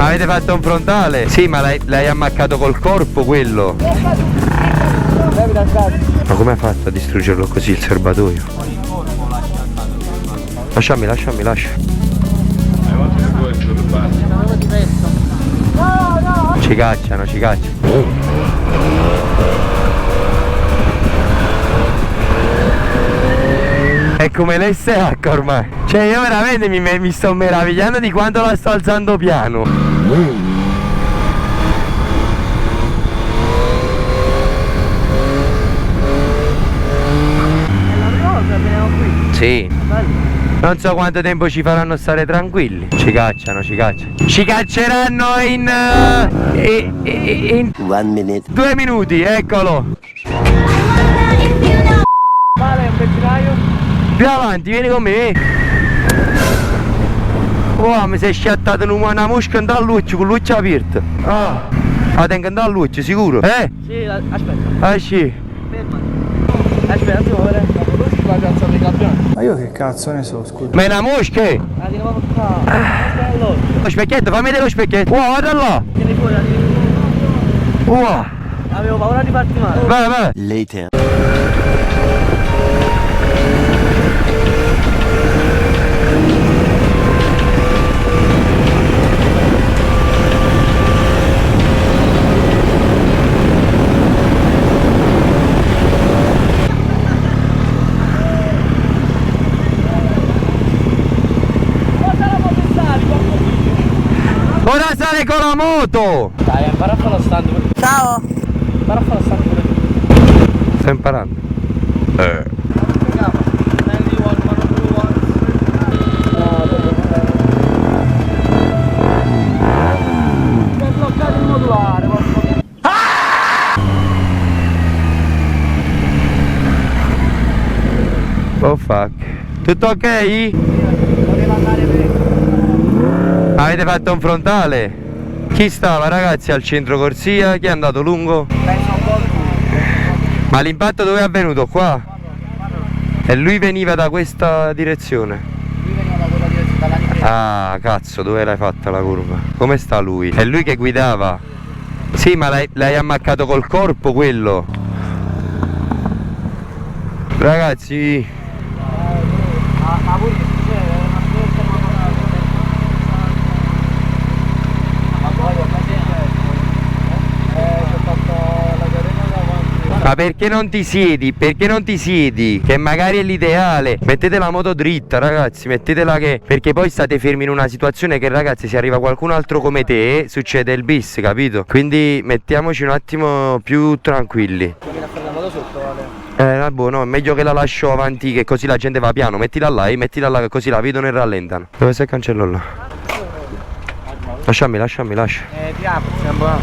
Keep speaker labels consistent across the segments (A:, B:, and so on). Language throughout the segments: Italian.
A: Avete fatto un frontale? Sì, ma l'hai ammaccato col corpo quello. Ma come ha fatto a distruggerlo così il serbatoio? Lasciami. Ci cacciano. È come l'S-H ormai. Cioè io veramente mi sto meravigliando di quanto la sto alzando piano. Sì. Non so quanto tempo ci faranno stare tranquilli. Ci cacciano. Ci cacceranno in
B: 1 minute.
A: 2 minuti, eccolo.
C: Vale, un benzinaio.
A: Più avanti, vieni con me. Oh, mi sei sciattato una mosca da luce con luce aperta. La tengo da luce, sicuro?
C: Sì, aspetta.
A: Ah sì.
C: Fermati. Aspetta, attimo, la conosci la piazza dei Gabbiani?
D: Ma io che cazzo ne so, scusa.
A: Ma è una mosca?
C: La tiravamo qua. Aspetta allora.
A: Lo specchietto, fammi vedere lo specchietto. Oh, guarda là.
C: Tieni fuori, la tieni fuori.
A: Oh.
C: Avevo paura di farti male.
A: Vai.
B: Later.
A: Ora sale con la moto.
C: Dai, impara a fare lo stand.
E: Ciao.
C: Impara a fare lo stand pure tu.
A: Sto imparando.
C: Per bloccare il modulare.
A: Oh fuck. Tutto ok?
C: Voleva andare bene.
A: Avete fatto un frontale? Chi stava ragazzi al centro corsia? Chi è andato lungo?
C: Penso un po' lui.
A: Ma l'impatto dove è avvenuto? Qua? E lui veniva da questa direzione?
C: Lui veniva da quella direzione, dalla ripresa.
A: Ah cazzo, dove l'hai fatta la curva? Come sta lui? È lui che guidava? Sì, ma l'hai ammaccato col corpo quello? Ragazzi,
C: Ma pure c'è una scelta ma poi c'è fatto la catena davanti.
A: ma perché non ti siedi? Perché non ti siedi? Che magari è l'ideale. Mettete la moto dritta ragazzi, mettetela che... Perché poi state fermi in una situazione che ragazzi, se arriva qualcun altro come te succede il bis, capito? Quindi mettiamoci un attimo più tranquilli.
C: Vieni a fare la moto sotto, vale.
A: Vabbè, no, è meglio che la lascio avanti, che così la gente va piano. Mettila là che così la vedono e rallentano. Dove sta il cancello là? Lasciami.
C: Ti apro, siamo la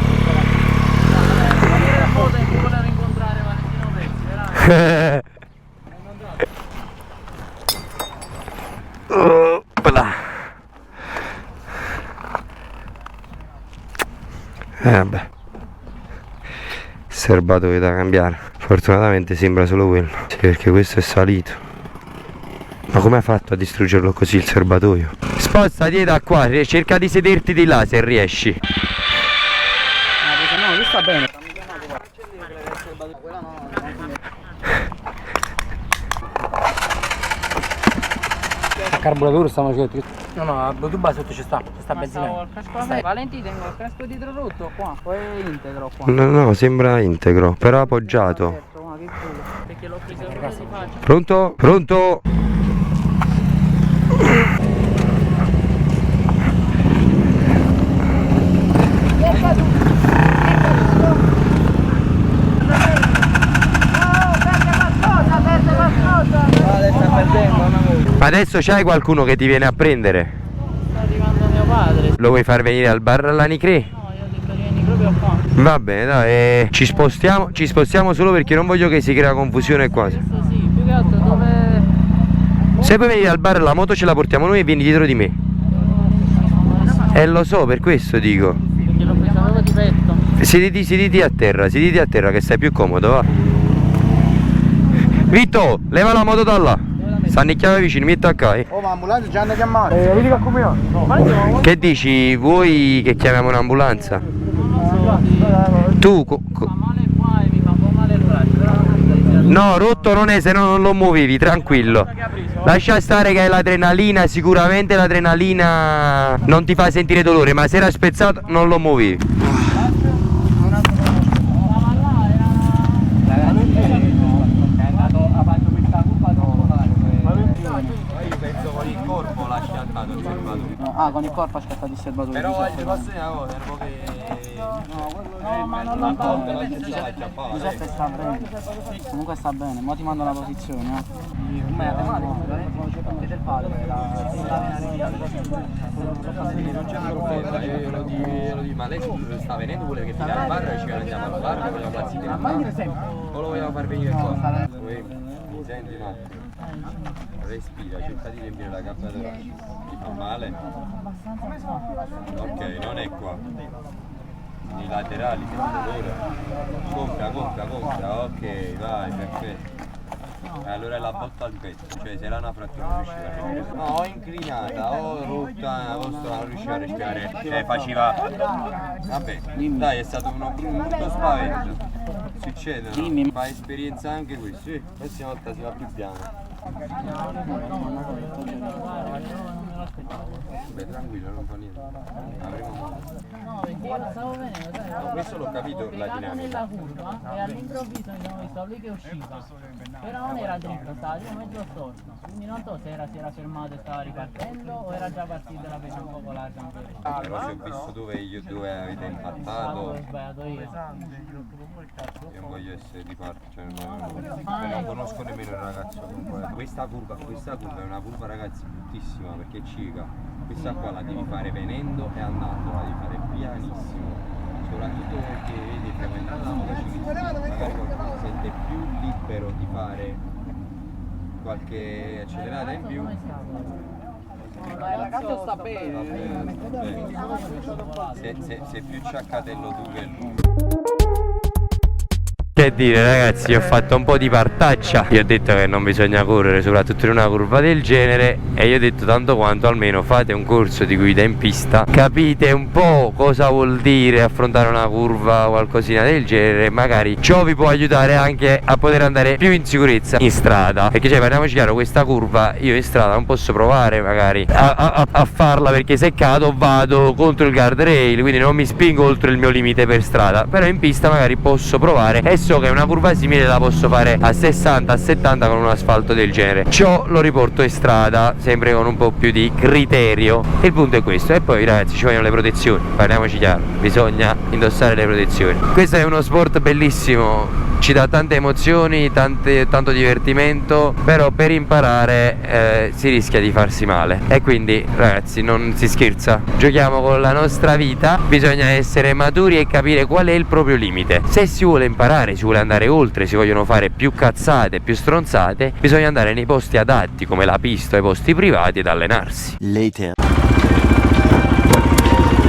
C: foto in cui volevo incontrare Valentino Pezzi, veramente.
A: Oppla. Vabbè. Serbatoio da cambiare. Fortunatamente sembra solo quello. Sì, perché questo è salito. Ma come ha fatto a distruggerlo così il serbatoio? Spostati da qua, cerca di sederti di là se riesci.
C: No, lui sta bene. A carburatore stiamo cercando. No, a Bluetooth sotto ci sta benzina. Valenti, tengo il casco dietro rotto qua, poi è integro qua.
A: No, sembra integro, però appoggiato.
C: Perché l'ho preso proprio di faccia.
A: Pronto? Ma adesso c'hai qualcuno che ti viene a prendere?
C: Sta arrivando mio padre.
A: Lo vuoi far venire al bar alla Nicré?
C: No, io ho detto vieni proprio qua.
A: Va bene, dai, ci spostiamo solo perché non voglio che si crea confusione qua.
C: Questo sì, più che altro dove...
A: Se puoi venire al bar la moto ce la portiamo noi e vieni dietro di me. Lo so, per questo dico.
C: Perché l'ho preso proprio di petto.
A: Sediti a terra che stai più comodo, va. Vitto, leva la moto da là.
C: Dove la
A: stanno chiamando vicini, mi attaccai.
B: Oh, ma l'ambulanza già hanno chiamato.
C: Vedi che come io.
A: Che dici? Vuoi che chiamiamo un'ambulanza? Tu no, rotto non è, se no non lo muovevi, tranquillo. Lascia stare che è l'adrenalina, sicuramente l'adrenalina non ti fa sentire dolore, ma se era spezzato non lo muovevi.
C: Ah, con il corpo ha scattato il serbatoio.
B: Però oggi posso dire una cosa, erano che...
C: No, ma non l'ha fatto. Giuseppe sta bene. Comunque sta bene, ma ti mando la posizione, Come è del padre?
A: Ma lei sta venendo, vuole che finiamo al bar, ci andiamo al bar, vogliamo plazzire al bar. O lo vogliamo far venire qua? Mi senti un attimo? Respira, cerca di riempire la cappa toracica. Ti fa male? Ok, non è qua. I laterali, senti dolore. Compra, ok, vai, perfetto. Allora è la botta al petto, cioè se era una frattura non riusciva a respirare. No, o inclinata, o rotta, o non riusciva a respirare. Cioè faceva. Vabbè, dai, è stato un brutto spavento. Succede, no? Fa esperienza anche questo, sì. La prossima volta si va più piano. Beh, tranquillo, non fa niente. Avremo modo.
D: No, perché stavo venendo, sai,
A: No, questo l'ho capito, la
D: era
A: dinamica.
D: nella curva e all'improvviso mi sono visto lì che usciva, però non era dritto, stava giù mezzo storto, quindi non so se si era fermato e stava ripartendo o era già partito e la presa un po' larga anche.
A: Però se ho visto dove avete
D: Ah,
A: impattato,
D: ho sbagliato io.
A: io non voglio essere di parte, cioè non conosco nemmeno il ragazzo comunque. Questa curva è una curva, ragazzi, bruttissima perché è cieca. Questa qua la devi fare venendo e andando, la devi fare pianissimo. Soprattutto perché vedi frequentando la motocicletta, magari qualcuno si sente più libero di fare qualche accelerata in più.
C: Il ragazzo sta bene.
A: Sei più ciaccatello tu che lui. Che dire, ragazzi, ho fatto un po' di partaccia. Io ho detto che non bisogna correre, soprattutto in una curva del genere, e io ho detto tanto quanto almeno fate un corso di guida in pista, capite un po' cosa vuol dire affrontare una curva o qualcosina del genere. Magari ciò vi può aiutare anche a poter andare più in sicurezza in strada, perché cioè, parliamoci chiaro, questa curva io in strada non posso provare magari a farla, perché se cado vado contro il guardrail, quindi non mi spingo oltre il mio limite per strada. Però in pista magari posso provare e so che una curva simile la posso fare a 60, a 70 con un asfalto del genere. Ciò lo riporto in strada sempre con un po' più di criterio. Il punto è questo. E poi, ragazzi, ci vogliono le protezioni, parliamoci chiaro, bisogna indossare le protezioni. Questo è uno sport bellissimo, ci dà tante emozioni, tanto divertimento, però per imparare si rischia di farsi male. E quindi, ragazzi, non si scherza, giochiamo con la nostra vita, bisogna essere maturi e capire qual è il proprio limite. Se si vuole imparare, si vuole andare oltre, si vogliono fare più cazzate, più stronzate, bisogna andare nei posti adatti come la pista o i posti privati ed allenarsi.
B: Later.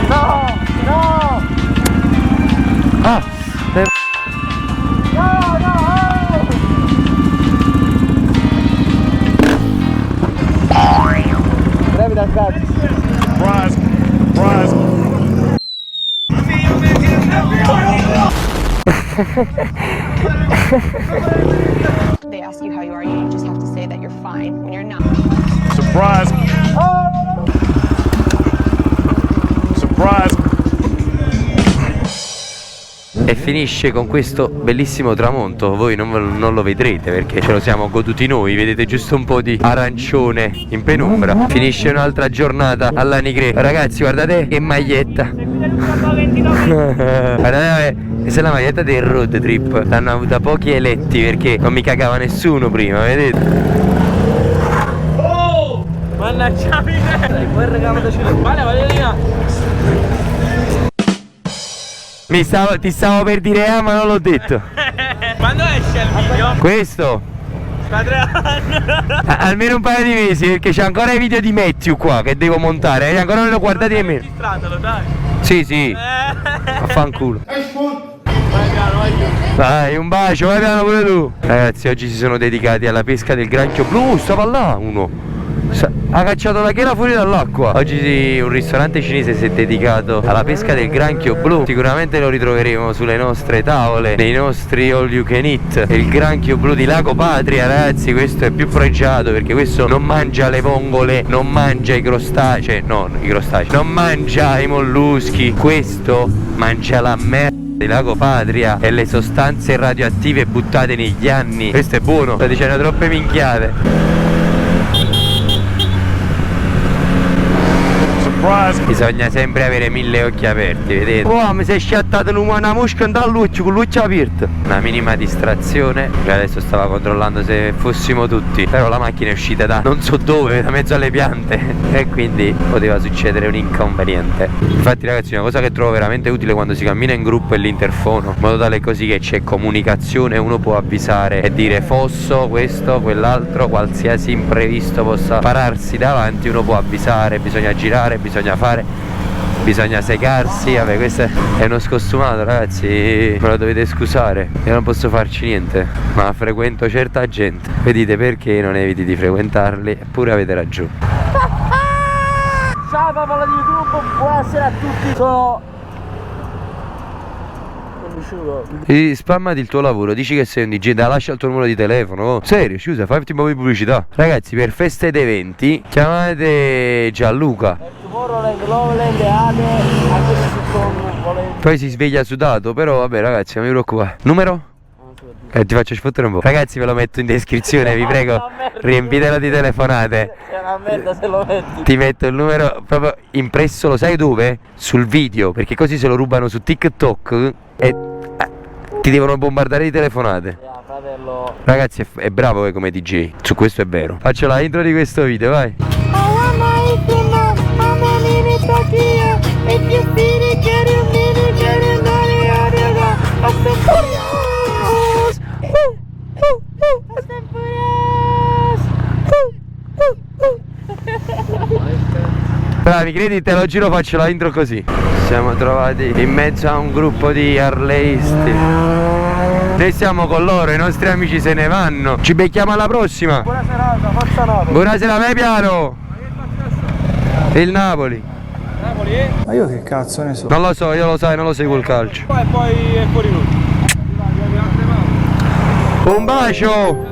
C: No! No!
A: Ah!
C: No, no! Brevi dal cazzo.
E: Surprise!
F: They ask you how you are, you just have to say that you're fine when you're not.
E: Surprise! Surprise!
A: E finisce con questo bellissimo tramonto. Voi non lo vedrete perché ce lo siamo goduti noi. Vedete giusto un po' di arancione in penombra. Finisce un'altra giornata alla Nigre. Ragazzi, guardate che maglietta. Guardate, questa è la maglietta del road trip. L'hanno avuta pochi eletti perché non mi cagava nessuno prima, vedete?
C: Oh! Mannaggia miseria! Quel regalo da cielo. Vale,
A: Ti stavo per dire ma non l'ho detto.
C: Quando esce il video?
A: Questo almeno un paio di mesi, perché c'è ancora i video di Matthew qua che devo montare e ancora non li ho guardati nemmeno.
C: Registratelo, dai.
A: Sì, sì, affanculo. Vai, un bacio, vai piano pure tu. Ragazzi, oggi si sono dedicati alla pesca del granchio blu. Stava là uno. Ha cacciato la chela fuori dall'acqua. Oggi un ristorante cinese si è dedicato alla pesca del granchio blu. Sicuramente lo ritroveremo sulle nostre tavole, nei nostri all you can eat. Il granchio blu di Lago Patria, ragazzi, questo è più pregiato perché questo non mangia le vongole, non mangia i crostacei, non mangia i molluschi. Questo mangia la merda di Lago Patria e le sostanze radioattive buttate negli anni. Questo è buono, sto dicendo troppe minchiate. Bisogna sempre avere 1000 occhi aperti, vedete? Oh, mi si è sciattata una mosca dall'occhio con l'occhio aperto. Una minima distrazione. Adesso stava controllando se fossimo tutti, però la macchina è uscita da non so dove, da mezzo alle piante, e quindi poteva succedere un inconveniente. Infatti, ragazzi, una cosa che trovo veramente utile quando si cammina in gruppo è l'interfono, in modo tale così che c'è comunicazione, uno può avvisare e dire fosso, questo, quell'altro, qualsiasi imprevisto possa pararsi davanti, uno può avvisare, bisogna girare, bisogna fare, bisogna secarsi. Vabbè, questo è uno scostumato, ragazzi, me lo dovete scusare, io non posso farci niente, ma frequento certa gente, vedete perché non eviti di frequentarli, eppure avete ragione.
C: Ciao popolo di YouTube, buonasera a tutti, sono
A: Spammati il tuo lavoro, dici che sei un DJ, lascia il tuo numero di telefono. Oh. Serio, scusa, fai un po' di pubblicità. Ragazzi, per feste ed eventi chiamate Gianluca. Poi si sveglia sudato, però vabbè ragazzi, non mi preoccupare. Numero? Ti faccio sfottere un po'. Ragazzi, ve lo metto in descrizione, vi prego, riempitelo di telefonate.
C: È una merda se lo metti.
A: Ti metto il numero proprio impresso, lo sai dove? Sul video, perché così se lo rubano su TikTok e ti devono bombardare di telefonate.
C: Fratello.
A: Ragazzi, è bravo come DJ, su questo è vero. Faccio la intro di questo video, vai. Bravi, credi, te lo giro, faccio la intro così. Siamo trovati in mezzo a un gruppo di harleisti. Noi siamo con loro, i nostri amici se ne vanno. Ci becchiamo alla prossima.
B: Buona serata, forza Napoli.
A: Buonasera, vai piano. Il Napoli.
B: Napoli? Ma io che cazzo ne so?
A: Non lo so, io lo sai, non lo seguo il calcio.
B: E poi è fuori lui.
A: Un bacio!